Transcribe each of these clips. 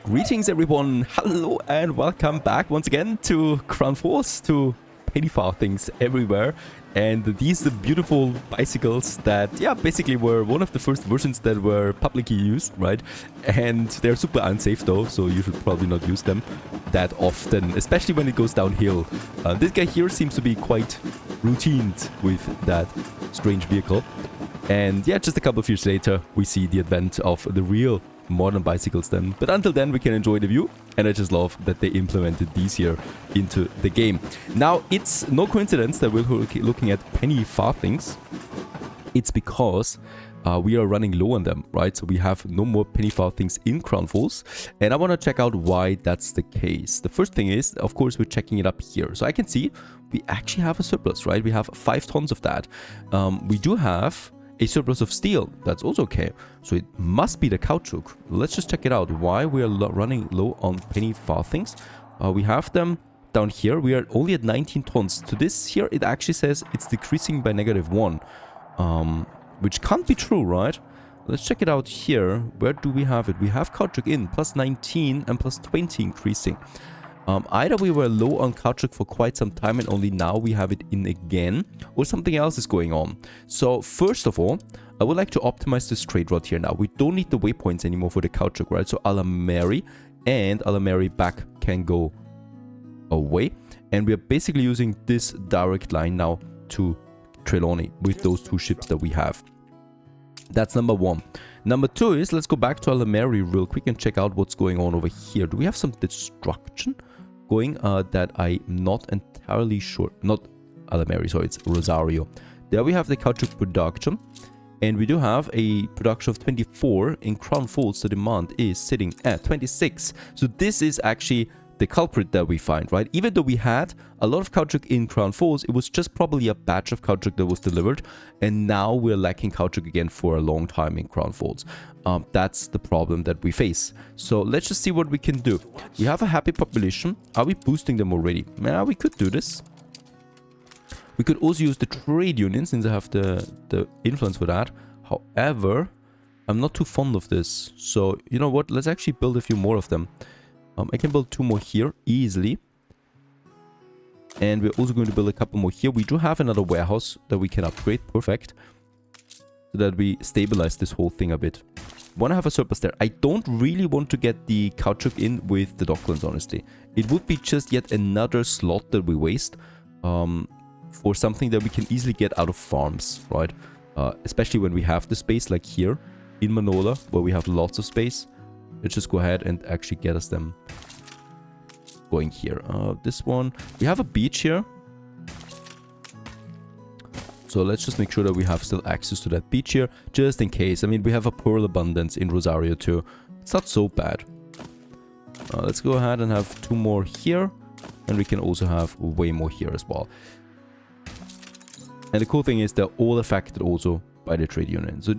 Greetings everyone, hello and welcome back once again to Ground Force, to penny farthings everywhere. And these are beautiful bicycles that, basically were one of the first versions that were publicly used, right? And they're super unsafe though, so you should probably not use them that often, especially when it goes downhill. This guy here seems to be quite routined with that strange vehicle. And yeah, just a couple of years later, we see the advent of the real modern bicycles then. But until then, we can enjoy the view. And I just love that they implemented these here into the game. Now, it's no coincidence that we're looking at penny farthings. It's because we are running low on them, right? So we have no more penny farthings in Crown Falls. And I want to check out why that's the case. The first thing is, of course, we're checking it up here. So I can see we actually have a surplus, right? We have 5 tons of that. We do have a surplus of steel. That's also okay. So it must be the caoutchouc. Let's just check it out. Why we are running low on penny farthings. We have them down here. We are only at 19 tons. To this here, it actually says it's decreasing by -1. Which can't be true, right? Let's check it out here. Where do we have it? We have caoutchouc in plus 19 and plus 20 increasing. Either we were low on caoutchouc for quite some time and only now we have it in again, or something else is going on. So first of all, I would like to optimize this trade route here now. We don't need the waypoints anymore for the caoutchouc, right? So Alameri and Alameri back can go away. And we are basically using this direct line now to Trelawney with those 2 ships that we have. That's number 1. Number 2 is, let's go back to Alameri real quick and check out what's going on over here. Do we have some destruction going that I'm not entirely sure? Not Alameri, sorry, it's Rosario. There we have the caoutchouc production. And we do have a production of 24 in Crown Falls. The demand is sitting at 26. So this is actually the culprit that we find, right? Even though we had a lot of caoutchouc in Crown Falls, it was just probably a batch of caoutchouc that was delivered, and now we're lacking caoutchouc again for a long time in Crown Falls. That's the problem that we face. So let's just see what we can do. We have a happy population. Are we boosting them already? Yeah, we could do this. We could also use the trade union since I have the influence for that. However, I'm not too fond of this. So you know what? Let's actually build a few more of them. I can build 2 more here easily. And we're also going to build a couple more here. We do have another warehouse that we can upgrade. Perfect. So that we stabilize this whole thing a bit. Want to have a surplus there. I don't really want to get the caoutchouc in with the docklands, honestly. It would be just yet another slot that we waste for something that we can easily get out of farms, right? Especially when we have the space like here in Manola, where we have lots of space. Let's just go ahead and actually get us them going here. This one, we have a beach here. So let's just make sure that we have still access to that beach here, just in case. I mean, we have a pearl abundance in Rosario too. It's not so bad. Let's go ahead and have 2 more here. And we can also have way more here as well. And the cool thing is they're all affected also by the trade union. So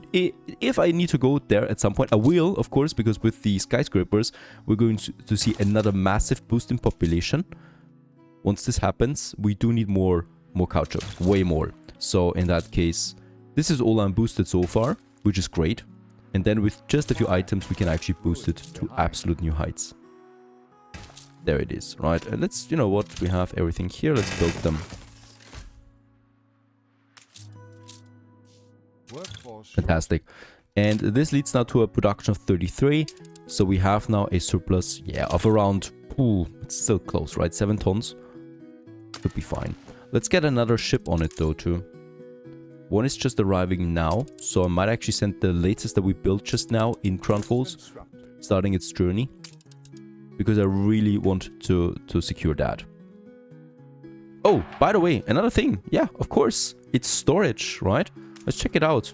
if I need to go there at some point, I will, of course, because with the skyscrapers, we're going to see another massive boost in population. Once this happens, we do need more caoutchouc, way more. So in that case, this is all unboosted so far, which is great. And then with just a few items, we can actually boost it to absolute new heights. There it is, right? And let's, you know what, we have everything here. Let's build them. Fantastic. And this leads now to a production of 33. So we have now a surplus, of around, it's still close, right? 7 tons. Should be fine. Let's get another ship on it though too. One is just arriving now. So I might actually send the latest that we built just now in Crown Falls, starting its journey. Because I really want to secure that. Oh, by the way, another thing. Yeah, of course. It's storage, right? Let's check it out.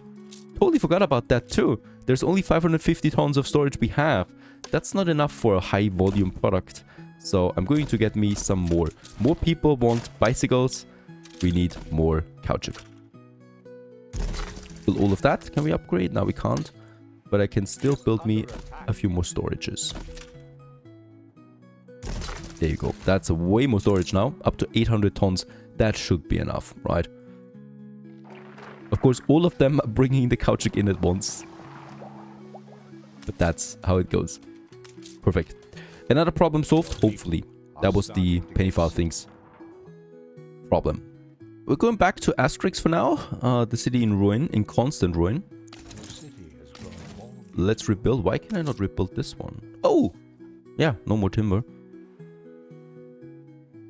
Totally forgot about that too. There's only 550 tons of storage we have. That's not enough for a high volume product. So I'm going to get me some more. More people want bicycles. We need more caoutchouc. Build all of that. Can we upgrade? No, we can't. But I can still build me a few more storages. There you go. That's way more storage now. Up to 800 tons. That should be enough, right? Of course, all of them are bringing the caoutchouc in at once. But that's how it goes. Perfect. Another problem solved, hopefully. That was the Pennyfile things problem. We're going back to Asterix for now. The city in ruin, in constant ruin. Let's rebuild. Why can I not rebuild this one? Oh! Yeah, no more timber.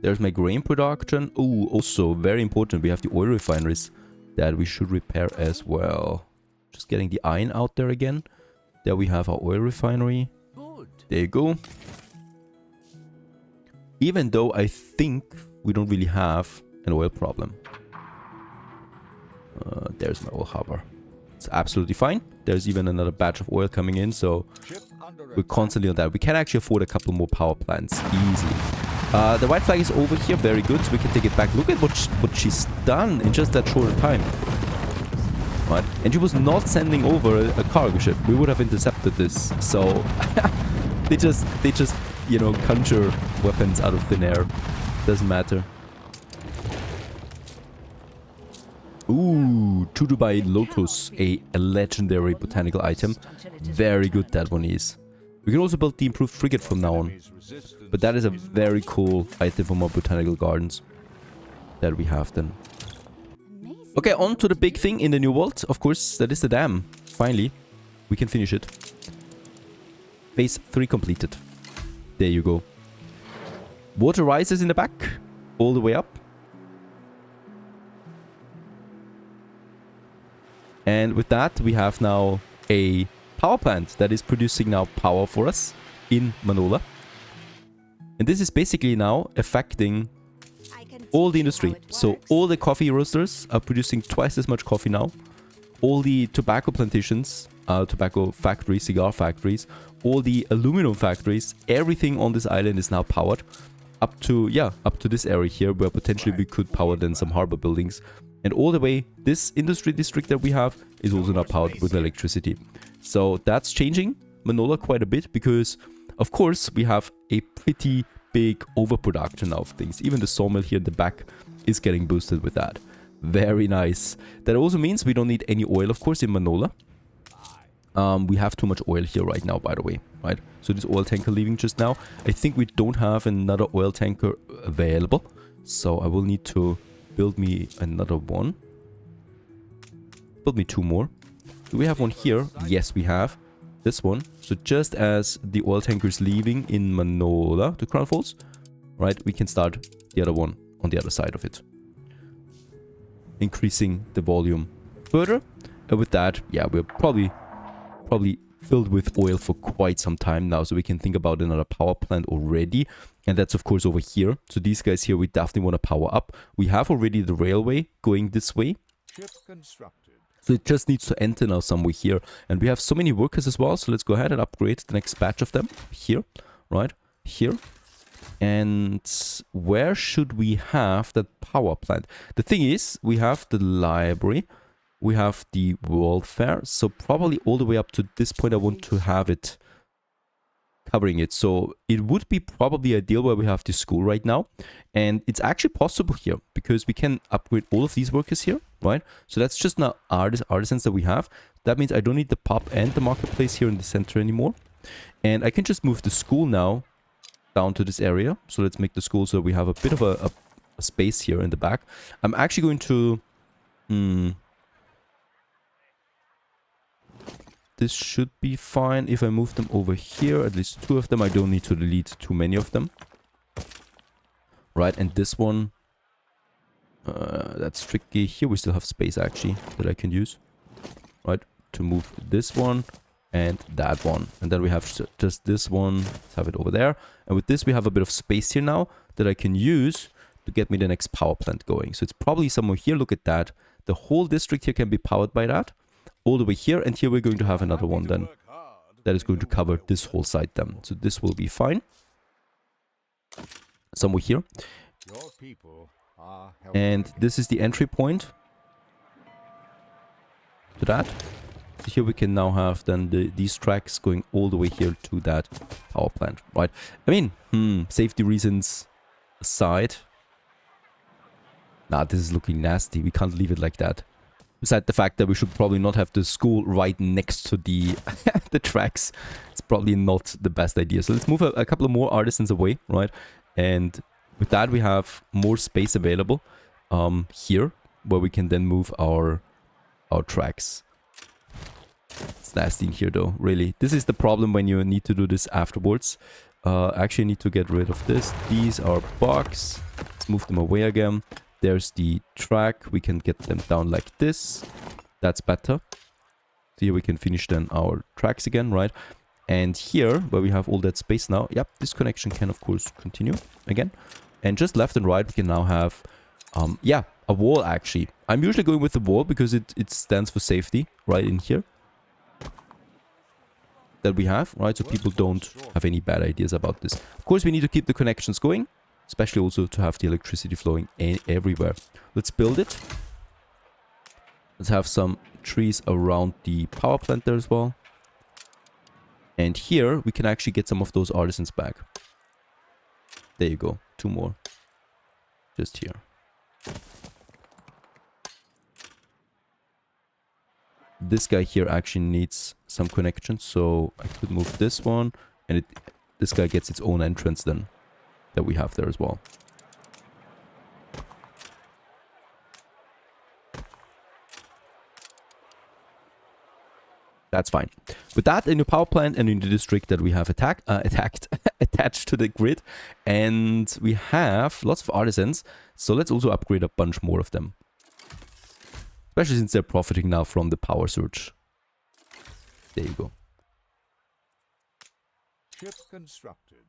There's my grain production. Oh, also very important, we have the oil refineries that we should repair as well. Just getting the iron out there again. There we have our oil refinery. There you go. Even though I think we don't really have an oil problem. There's my oil harbor. It's absolutely fine. There's even another batch of oil coming in, so we're constantly on that. We can actually afford a couple more power plants easily. The white flag is over here, very good, so we can take it back. Look at what she's done in just that short time. Right? And she was not sending over a cargo ship. We would have intercepted this. So they just you know, conjure weapons out of thin air. Doesn't matter. Ooh, Dubai Lotus, a legendary botanical item. Very good that one is. We can also build the improved frigate from now on. But that is a very cool item from our botanical gardens that we have then. Okay, on to the big thing in the new world. Of course, that is the dam. Finally, we can finish it. Phase 3 completed. There you go. Water rises in the back, all the way up. And with that, we have now a power plant that is producing now power for us in Manola. And this is basically now affecting all the industry. So all the coffee roasters are producing twice as much coffee now. All the tobacco plantations, tobacco factories, cigar factories, all the aluminum factories, everything on this island is now powered. Up to this area here, where potentially we could power then some harbor buildings. And all the way, this industry district that we have is also now powered with electricity. So that's changing Manola quite a bit because, of course, we have a pretty big overproduction of things. Even the sawmill here in the back is getting boosted with that. Very nice. That also means we don't need any oil, of course, in Manola. We have too much oil here right now, by the way, right? So this oil tanker leaving just now. I think we don't have another oil tanker available. So I will need to build me another one. Build me 2 more. Do we have one here? Yes, we have. This one. So just as the oil tanker is leaving in Manola to Crown Falls, right, we can start the other one on the other side of it. Increasing the volume further. And with that, yeah, we're probably filled with oil for quite some time now, so we can think about another power plant already. And that's of course over here. So these guys here, we definitely want to power up. We have already the railway going this way. So it just needs to enter now somewhere here. And we have so many workers as well. So let's go ahead and upgrade the next batch of them. Here, right? Here. And where should we have that power plant? The thing is, we have the library. We have the World Fair. So probably all the way up to this point, I want to have it covering it. So it would be probably ideal where we have the school right now. And it's actually possible here because we can upgrade all of these workers here, right? So that's just now artisans that we have. That means I don't need the pub and the marketplace here in the center anymore. And I can just move the school now down to this area. So let's make the school so we have a bit of a space here in the back. I'm actually going to... This should be fine if I move them over here. At least 2 of them. I don't need to delete too many of them. Right, and this one... that's tricky. Here we still have space actually that I can use. Right, to move this one and that one. And then we have just this one. Let's have it over there. And with this we have a bit of space here now that I can use to get me the next power plant going. So it's probably somewhere here. Look at that. The whole district here can be powered by that. All the way here, and here we're going to have another one then that is going to cover this whole site then. So this will be fine. Somewhere here. And this is the entry point to that. So here we can now have then these tracks going all the way here to that power plant, right? I mean, safety reasons aside. Nah, this is looking nasty. We can't leave it like that. Besides the fact that we should probably not have the school right next to the the tracks. It's probably not the best idea. So let's move a couple of more artisans away, right? And with that, we have more space available here, where we can then move our tracks. It's nasty in here though, really. This is the problem when you need to do this afterwards. Actually need to get rid of this. These are bugs. Let's move them away again. There's the track. We can get them down like this. That's better. So here we can finish then our tracks again, right? And here, where we have all that space now, yep, this connection can of course continue again. And just left and right, we can now have, yeah, a wall actually. I'm usually going with the wall because it stands for safety right in here. That we have, right? So people don't have any bad ideas about this. Of course, we need to keep the connections going, especially also to have the electricity flowing everywhere. Let's build it. Let's have some trees around the power plant there as well. And here, we can actually get some of those artisans back. There you go. 2 more. Just here. This guy here actually needs some connection, so I could move this one, and this guy gets its own entrance then, that we have there as well. That's fine. With that, a new power plant and a new district that we have attached to the grid, and we have lots of artisans, so let's also upgrade a bunch more of them. Especially since they're profiting now from the power surge. There you go. Ship constructed.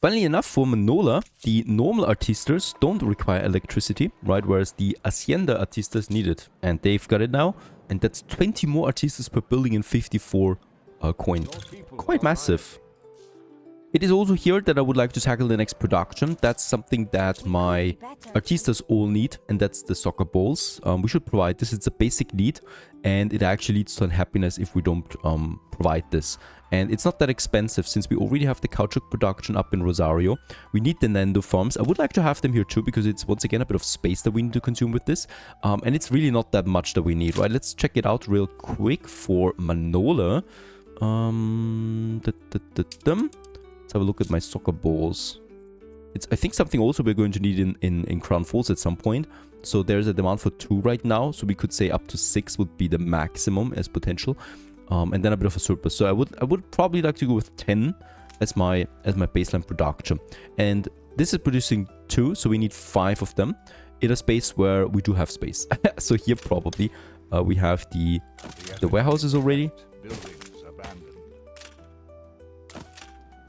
Funnily enough, for Manola, the normal artistas don't require electricity, right? Whereas the Hacienda artistas need it. And they've got it now. And that's 20 more artistas per building and 54 coin. Quite massive. It is also here that I would like to tackle the next production. That's something that my artistas all need, and that's the soccer balls. We should provide this. It's a basic need, and it actually leads to unhappiness if we don't provide this. And it's not that expensive since we already have the caoutchouc production up in Rosario. We need the Nando farms. I would like to have them here too, because it's once again a bit of space that we need to consume with this. And it's really not that much that we need, right? Let's check it out real quick for Manola. Let's have a look at my soccer balls. It's, I think, something also we're going to need in Crown Falls at some point. So there's a demand for 2 right now. So we could say up to 6 would be the maximum as potential. And then a bit of a surplus. So I would probably like to go with 10 as my baseline production. And this is producing 2, so we need 5 of them in a space where we do have space. So here probably we have the warehouses already.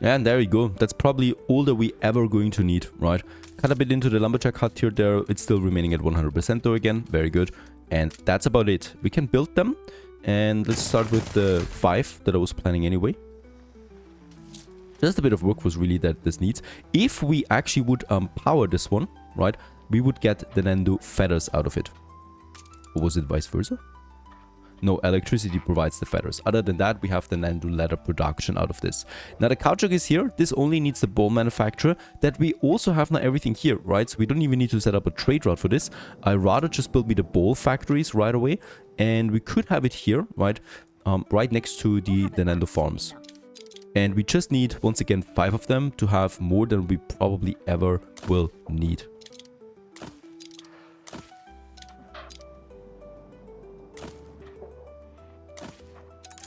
And there you go. That's probably all that we ever going to need, right? Cut a bit into the lumberjack hut here. There, it's still remaining at 100% though again. Very good. And that's about it. We can build them. And let's start with the 5 that I was planning anyway. Just a bit of work was really that this needs. If we actually would power this one, right, we would get the Nando feathers out of it. Or was it vice versa? No, electricity provides the feathers. Other than that, we have the Nando leather production out of this. Now the caoutchouc is here. This only needs the ball manufacturer. That we also have now everything here, right? So we don't even need to set up a trade route for this. I rather just build me the ball factories right away. And we could have it here, right? Right next to the Nando farms. And we just need, once again, 5 of them to have more than we probably ever will need.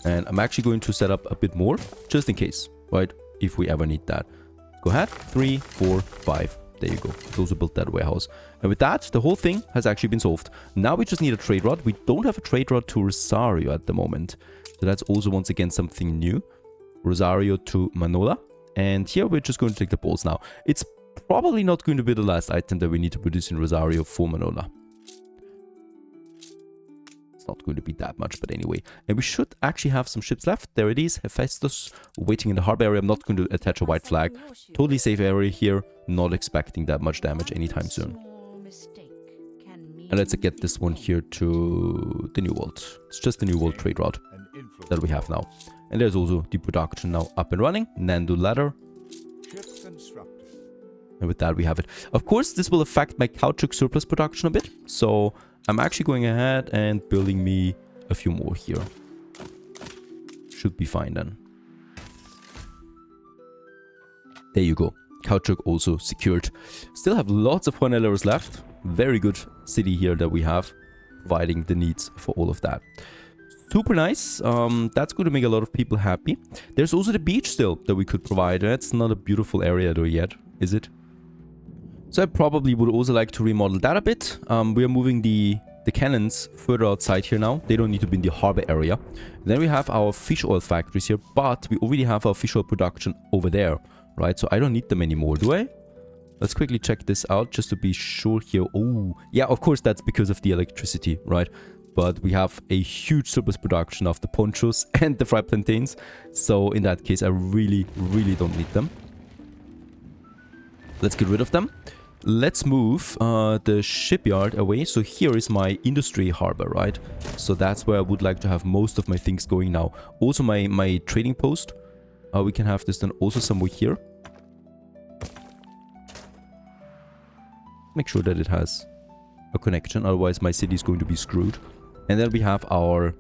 And I'm actually going to set up a bit more, just in case, right? If we ever need that. Go ahead. 3, 4, 5. There you go. Let's also build that warehouse. And with that, the whole thing has actually been solved. Now we just need a trade route. We don't have a trade route to Rosario at the moment. So that's also, once again, something new. Rosario to Manola. And here we're just going to take the balls now. It's probably not going to be the last item that we need to produce in Rosario for Manola. Not going to be that much, but anyway. And we should actually have some ships left. There it is, Hephaestus, waiting in the harbor area. I'm not going to attach a white flag. Totally safe area here. Not expecting that much damage anytime soon. And let's get this one here to the New World. It's just the New World trade route that we have now. And there's also the production now up and running. Nando ladder. And with that, we have it. Of course, this will affect my caoutchouc surplus production a bit. So I'm actually going ahead and building me a few more here. Should be fine then. There you go. Caoutchouc also secured. Still have lots of point levers left. Very good city here that we have, providing the needs for all of that. Super nice. That's going to make a lot of people happy. There's also the beach still that we could provide. That's not a beautiful area though yet, is it? So I probably would also like to remodel that a bit. We are moving the cannons further outside here now. They don't need to be in the harbor area. Then we have our fish oil factories here, but we already have our fish oil production over there, right? So I don't need them anymore, do I? Let's quickly check this out just to be sure here. Oh, yeah, of course that's because of the electricity, right? But we have a huge surplus production of the ponchos and the fried plantains. So in that case, I really, really don't need them. Let's get rid of them. Let's move the shipyard away. So here is my industry harbor, right? So that's where I would like to have most of my things going now. Also my trading post. We can have this then also somewhere here. Make sure that it has a connection, otherwise my city is going to be screwed. And then we have our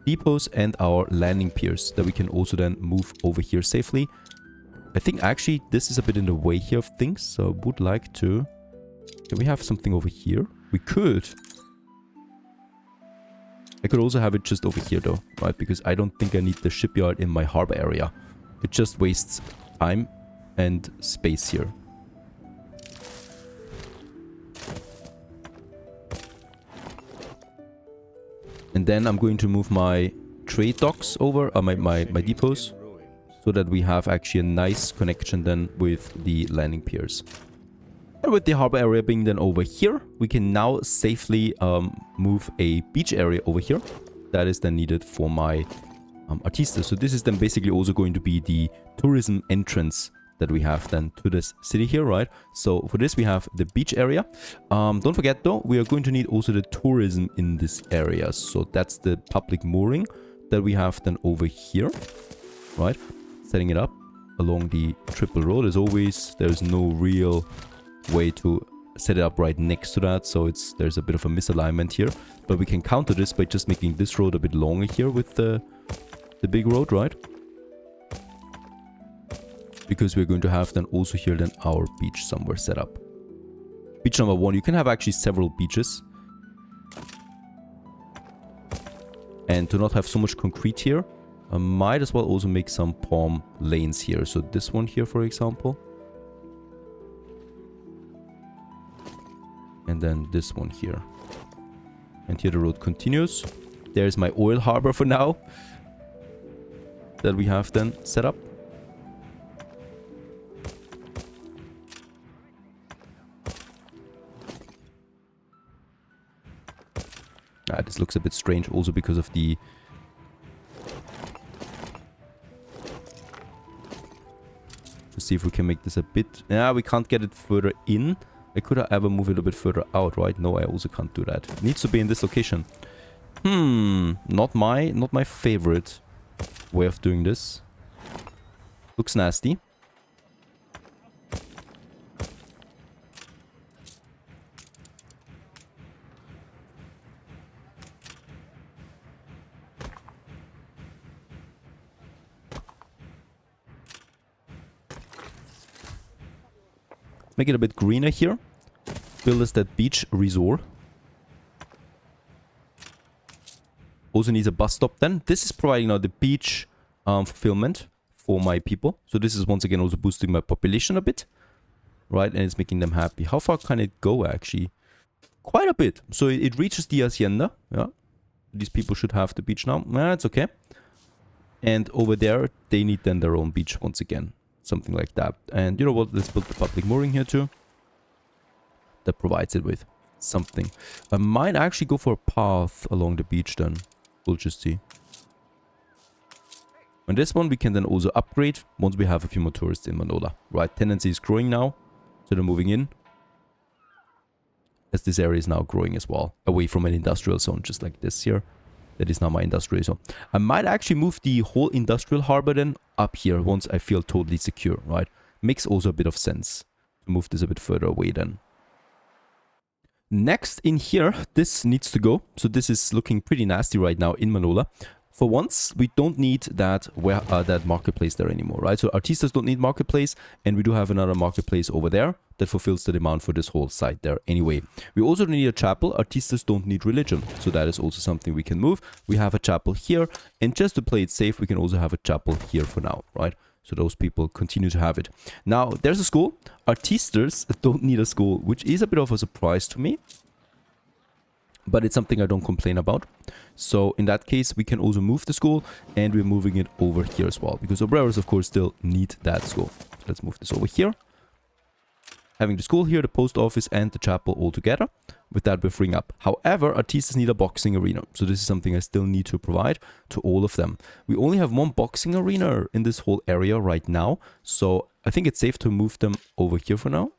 depots and our landing piers that we can also then move over here safely. I think actually this is a bit in the way here of things, so I would like to... Can we have something over here? We could. I could also have it just over here though, right? Because I don't think I need the shipyard in my harbor area. It just wastes time and space here. And then I'm going to move my trade docks over, my depots, so that we have actually a nice connection then with the landing piers. And with the harbor area being then over here, we can now safely move a beach area over here. That is then needed for my artistas. So this is then basically also going to be the tourism entrance that we have then to this city here, right? So for this we have the beach area. Don't forget though, we are going to need also the tourism in this area. So that's the public mooring that we have then over here, right? Setting it up along the triple road. As always, there's no real way to set it up right next to that, so there's a bit of a misalignment here, but we can counter this by just making this road a bit longer here with the big road, right? Because we're going to have then also here then our beach somewhere set up. Beach number 1, you can have actually several beaches, and to not have so much concrete here, I might as well also make some palm lanes here. So this one here, for example. And then this one here. And here the road continues. There's my oil harbor for now that we have then set up. This looks a bit strange also because of the... Let's see if we can make this a bit... Yeah, we can't get it further in. I could ever move it a bit further out, right? No, I also can't do that. It needs to be in this location. Not my favorite way of doing this. Looks nasty. Make it a bit greener here. Build us that beach resort. Also needs a bus stop then. This is providing now the beach fulfillment for my people. So this is once again also boosting my population a bit. Right, and it's making them happy. How far can it go actually? Quite a bit. So it reaches the hacienda. Yeah. These people should have the beach now. Nah, it's okay. And over there, they need then their own beach once again. Something like that. And you know what? Let's build the public mooring here too. That provides it with something. I might actually go for a path along the beach then. We'll just see. And this one we can then also upgrade once we have a few more tourists in Manola. Right, tendency is growing now. So they're moving in. As this area is now growing as well. Away from an industrial zone just like this here. That is now my industrial zone. I might actually move the whole industrial harbor then up here once I feel totally secure, right? makes also a bit of sense to move this a bit further away then. Next in here, this needs to go. So this is looking pretty nasty right now in Manola. For once, we don't need that that marketplace there anymore, right? So artistas don't need marketplace, and we do have another marketplace over there that fulfills the demand for this whole site there anyway. We also need a chapel. Artistas don't need religion, so that is also something we can move. We have a chapel here, and just to play it safe, we can also have a chapel here for now, right? So those people continue to have it. Now, there's a school. Artistas don't need a school, which is a bit of a surprise to me. But it's something I don't complain about. So in that case, we can also move the school, and we're moving it over here as well, because obreros, of course, still need that school. So let's move this over here. Having the school here, the post office, and the chapel all together. With that, we're freeing up. However, artistas need a boxing arena. So this is something I still need to provide to all of them. We only have one boxing arena in this whole area right now. So I think it's safe to move them over here for now.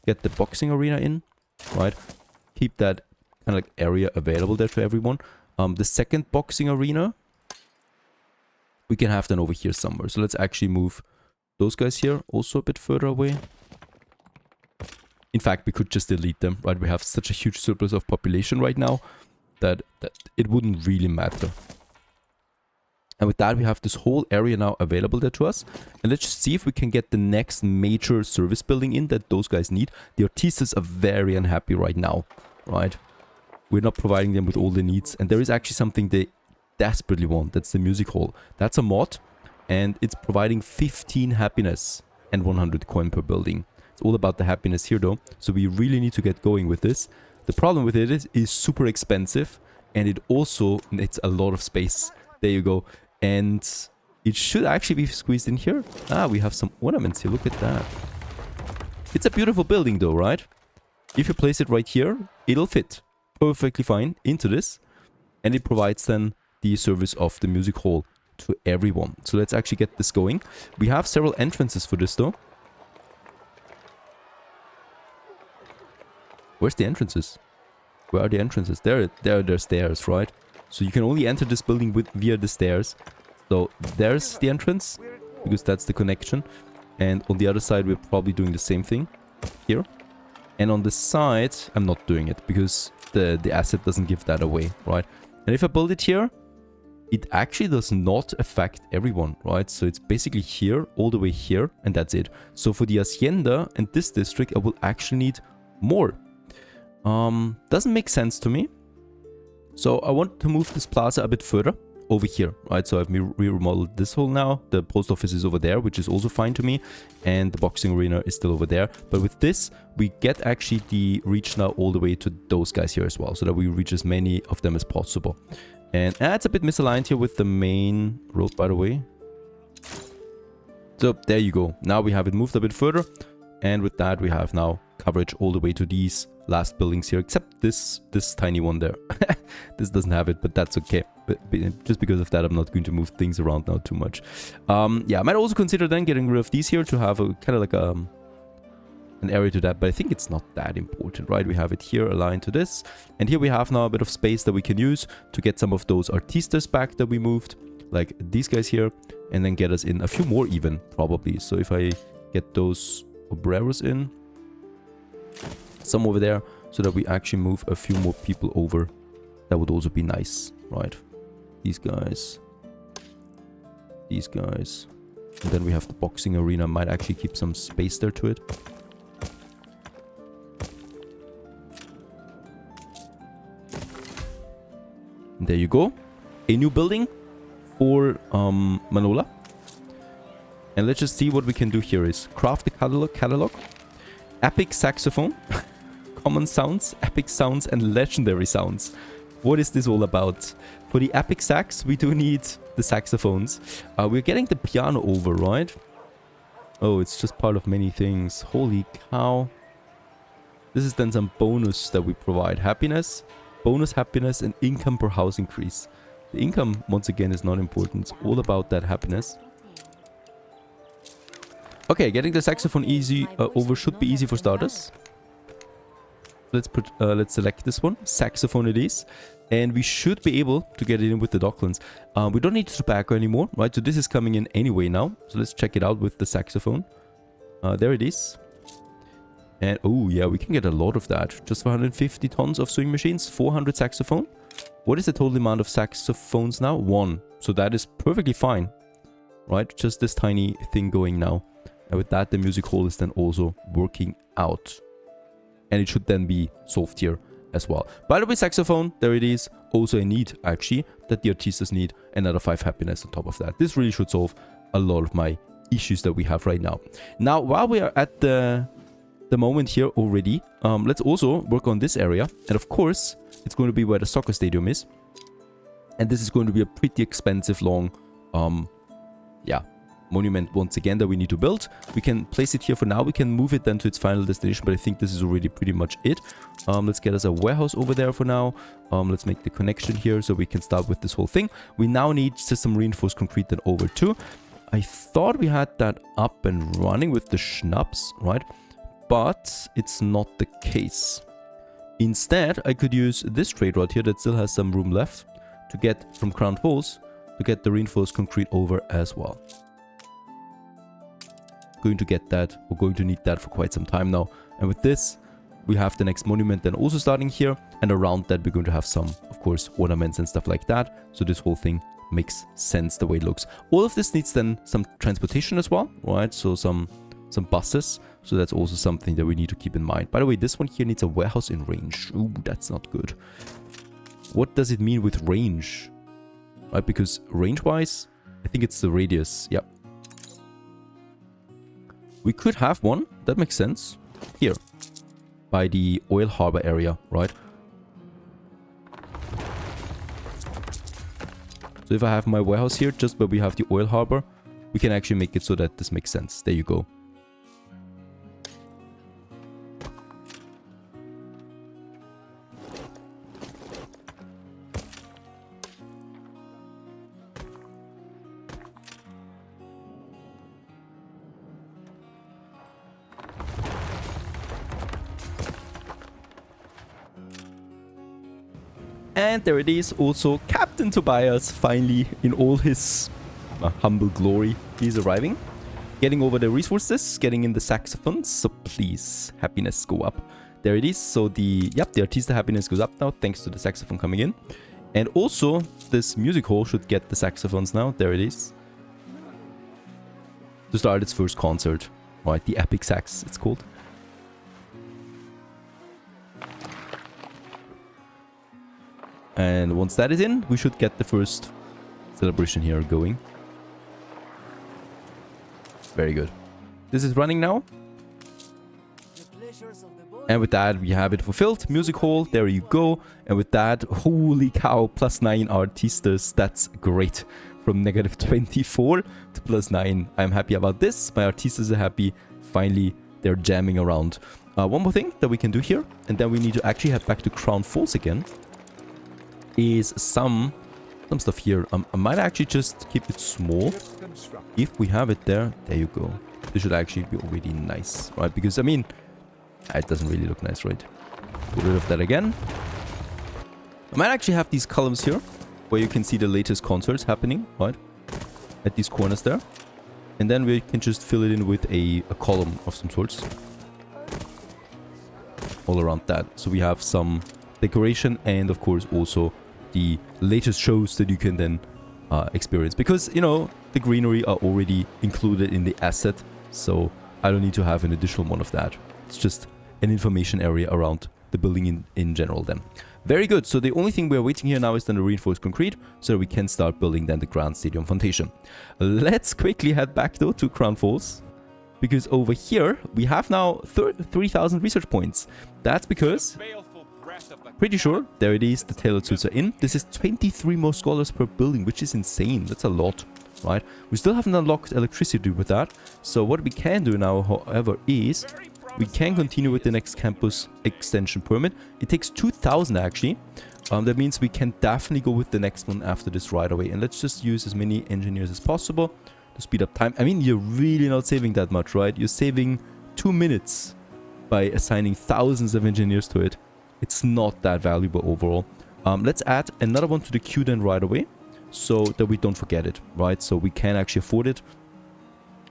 Get the boxing arena in, right? Keep that kind of like area available there to everyone. The second boxing arena, we can have them over here somewhere. So let's actually move those guys here also a bit further away. In fact, we could just delete them, right? We have such a huge surplus of population right now that it wouldn't really matter. And with that, we have this whole area now available there to us. And let's just see if we can get the next major service building in that those guys need. The artistas are very unhappy right now, right? We're not providing them with all the needs. And there is actually something they desperately want. That's the music hall. That's a mod. And it's providing 15 happiness and 100 coin per building. It's all about the happiness here though. So we really need to get going with this. The problem with it is super expensive. And it also needs a lot of space. There you go. And it should actually be squeezed in here. Ah, we have some ornaments here. Look at that. It's a beautiful building though, right? If you place it right here, it'll fit perfectly fine into this. And it provides then the service of the music hall to everyone. So let's actually get this going. We have several entrances for this though. Where's the entrances? Where are the entrances? There are stairs, right? So you can only enter this building via the stairs. So there's the entrance, because that's the connection. And on the other side, we're probably doing the same thing here. And on the side, I'm not doing it, because the asset doesn't give that away, right? And if I build it here, it actually does not affect everyone, right? So it's basically here, all the way here, and that's it. So for the Hacienda and this district, I will actually need more. Doesn't make sense to me. So I want to move this plaza a bit further over here, right? So I've remodeled this hole now. The post office is over there, which is also fine to me. And the boxing arena is still over there. But with this, we get actually the reach now all the way to those guys here as well, so that we reach as many of them as possible. And it's a bit misaligned here with the main road, by the way. So there you go. Now we have it moved a bit further. And with that, we have now coverage all the way to these last buildings here, except this tiny one there. This doesn't have it, but that's okay. But just because of that, I'm not going to move things around now too much. Yeah, I might also consider then getting rid of these here to have a kind of like an area to that, but I think it's not that important, right? We have it here aligned to this, and here we have now a bit of space that we can use to get some of those artistas back that we moved, like these guys here, and then get us in a few more even, probably. So if I get those obreros in, some over there, so that we actually move a few more people over, that would also be nice, right? These guys, and then we have the boxing arena. Might actually keep some space there to it. And there you go, a new building for Manola. And let's just see what we can do here. Is craft the catalog, epic saxophone, common sounds, epic sounds, and legendary sounds. What is this all about? For the epic sax, we do need the saxophones. We're getting the piano over, right? Oh, it's just part of many things. Holy cow. This is then some bonus that we provide. Happiness, bonus happiness, and income per house increase. The income, once again, is not important. It's all about that happiness. Okay, getting the saxophone easy over should be easy for starters. Let's select this one. Saxophone it is. And we should be able to get it in with the Docklands. We don't need tobacco anymore, right? So this is coming in anyway now. So let's check it out with the saxophone. There it is. And oh yeah, we can get a lot of that. Just for 150 tons of sewing machines, 400 saxophone. What is the total amount of saxophones now? 1. So that is perfectly fine. Right? Just this tiny thing going now. And with that, the music hall is then also working out. And it should then be solved here as well. By the way, saxophone, there it is. Also a need, actually, that the artistas need. Another 5 happiness on top of that. This really should solve a lot of my issues that we have right now. Now, while we are at the moment here already, let's also work on this area. And of course, it's going to be where the soccer stadium is. And this is going to be a pretty expensive, long, monument once again that we need to build. We can place it here for now. We can move it then to its final destination, but I think this is already pretty much it. Let's get us a warehouse over there for now. Let's make the connection here so we can start with this whole thing. We now need system reinforced concrete then over too. I thought we had that up and running with the schnapps, right? But it's not the case. Instead, I could use this trade route here that still has some room left to get from Crown Falls to get the reinforced concrete over as well. Going to get that, we're going to need that for quite some time now. And with this, we have the next monument then also starting here. And around that, we're going to have some, of course, ornaments and stuff like that. So this whole thing makes sense the way it looks. All of this needs then some transportation as well, right? So some buses. So that's also something that we need to keep in mind. By the way, this one here needs a warehouse in range. Ooh, that's not good. What does it mean with range? Right, because range-wise, I think it's the radius. Yep. We could have one. That makes sense. Here. By the oil harbor area, right? So if I have my warehouse here, just where we have the oil harbor, we can actually make it so that this makes sense. There you go. And there it is, also Captain Tobias, finally, in all his humble glory. He's arriving, getting over the resources, getting in the saxophones. So please, happiness go up. There it is. So the artista happiness goes up now, thanks to the saxophone coming in. And also, this music hall should get the saxophones now. There it is. To start its first concert. Right, the Epic Sax, it's called. And once that is in, we should get the first celebration here going. Very good. This is running now. And with that, we have it fulfilled. Music hall, there you go. And with that, holy cow, +9 artistas. That's great. From -24 to +9. I'm happy about this. My artistas are happy. Finally, they're jamming around. One more thing that we can do here, and then we need to actually head back to Crown Falls again, is some stuff here. I might actually just keep it small. If we have it there, there you go. This should actually be already nice, right? Because, I mean, it doesn't really look nice, right? Get rid of that again. I might actually have these columns here, where you can see the latest concerts happening, right? At these corners there. And then we can just fill it in with a column of some sorts. All around that. So we have some decoration and, of course, also the latest shows that you can then experience. Because, you know, the greenery are already included in the asset. So I don't need to have an additional one of that. It's just an information area around the building in general then. Very good. So the only thing we're waiting here now is then the reinforced concrete, so that we can start building then the Grand Stadium Foundation. Let's quickly head back though to Crown Falls, because over here we have now 3,000 research points. That's because, pretty sure, there it is, the tailored suits are in. This is 23 more scholars per building, which is insane. That's a lot, right? We still haven't unlocked electricity with that. So what we can do now, however, is we can continue with the next campus extension permit. It takes 2,000 actually. That means we can definitely go with the next one after this right away. And let's just use as many engineers as possible to speed up time. I mean, you're really not saving that much, right? You're saving 2 minutes by assigning thousands of engineers to it. It's not that valuable overall. Let's add another one to the queue then right away, so that we don't forget it, right? So we can actually afford it.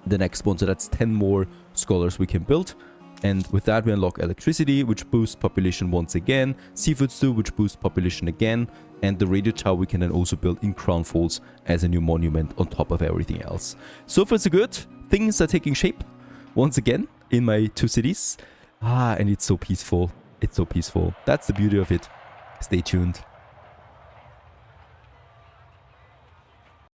the next one. So that's 10 more scholars we can build. And with that, we unlock electricity, which boosts population once again, seafood stew, which boosts population again, and the radio tower we can then also build in Crown Falls as a new monument on top of everything else. So far so good. Things are taking shape once again in my 2 cities. And it's so peaceful. It's so peaceful. That's the beauty of it. Stay tuned.